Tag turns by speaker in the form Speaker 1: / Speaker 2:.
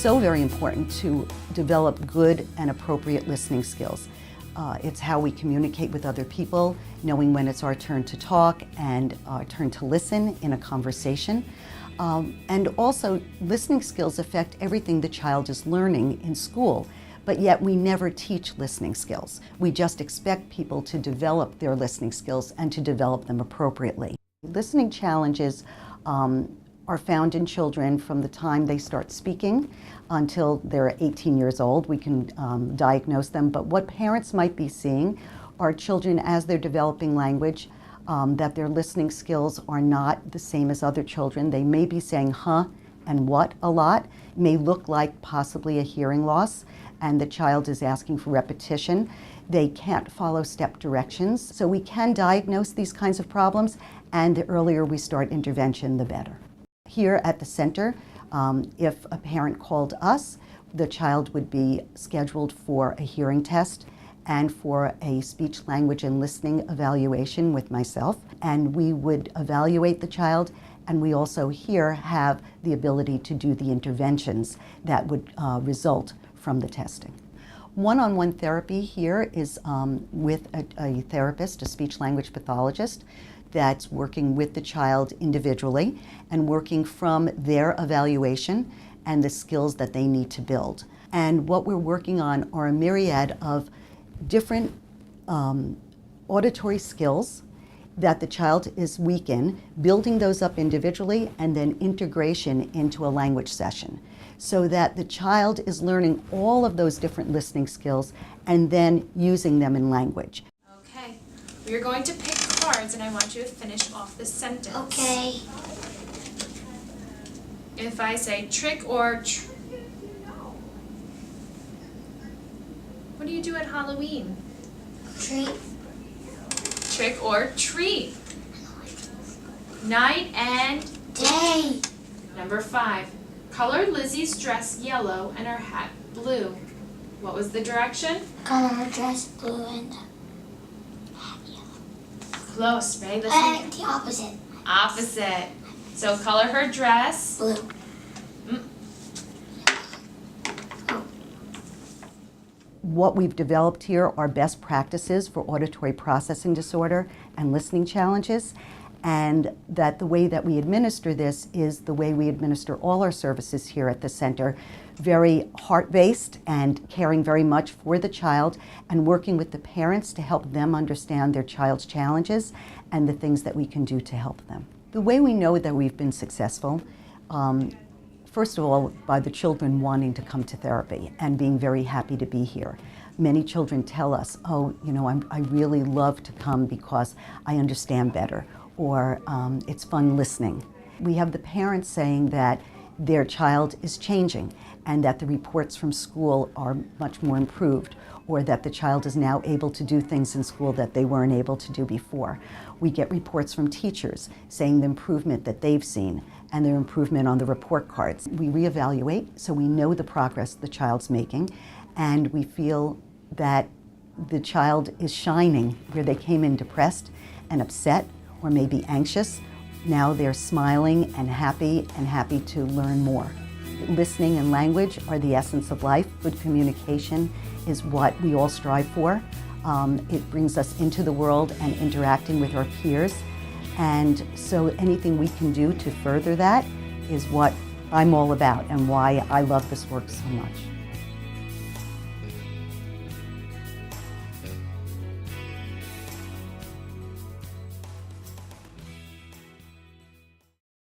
Speaker 1: so very important to develop good and appropriate listening skills. It's how we communicate with other people, knowing when it's our turn to talk and our turn to listen in a conversation. And also, listening skills affect everything the child is learning in school, but yet we never teach listening skills. We just expect people to develop their listening skills and to develop them appropriately. Listening challenges are found in children from the time they start speaking until they're 18 years old. We can diagnose them, but what parents might be seeing are children as they're developing language, that their listening skills are not the same as other children. They may be saying huh and what a lot. It may look like possibly a hearing loss, and the child is asking for repetition. They can't follow step directions. So we can diagnose these kinds of problems, and the earlier we start intervention, the better. Here at the center, if a parent called us, the child would be scheduled for a hearing test and for a speech, language, and listening evaluation with myself. And we would evaluate the child, and we also here have the ability to do the interventions that would result from the testing. One-on-one therapy here is with a therapist, a speech-language pathologist, that's working with the child individually and working from their evaluation and the skills that they need to build. And what we're working on are a myriad of different auditory skills that the child is weak in, building those up individually, and then integration into a language session, so that the child is learning all of those different listening skills and then using them in language.
Speaker 2: Okay, we're going to pick cards, and I want you to finish off the sentence.
Speaker 3: Okay.
Speaker 2: If I say trick or what do you do at Halloween?
Speaker 3: Treat.
Speaker 2: Trick or treat. Night and
Speaker 3: Day.
Speaker 2: Number 5. Color Lizzie's dress yellow and her hat blue. What was the direction?
Speaker 3: Color her dress blue and hat yellow.
Speaker 2: Close, right?
Speaker 3: The opposite.
Speaker 2: Opposite. So color her dress
Speaker 3: Blue.
Speaker 1: What we've developed here are best practices for auditory processing disorder and listening challenges, and that the way that we administer this is the way we administer all our services here at the center, very heart-based and caring very much for the child and working with the parents to help them understand their child's challenges and the things that we can do to help them. The way we know that we've been successful, first of all, by the children wanting to come to therapy and being very happy to be here. Many children tell us, oh, you know, I really love to come because I understand better, or it's fun listening. We have the parents saying that their child is changing and that the reports from school are much more improved, or that the child is now able to do things in school that they weren't able to do before. We get reports from teachers saying the improvement that they've seen and their improvement on the report cards. We reevaluate, so we know the progress the child's making, and we feel that the child is shining where they came in depressed and upset or maybe anxious. Now they're smiling and happy to learn more. Listening and language are the essence of life. Good communication is what we all strive for. It brings us into the world and interacting with our peers. And so anything we can do to further that is what I'm all about and why I love this work so much.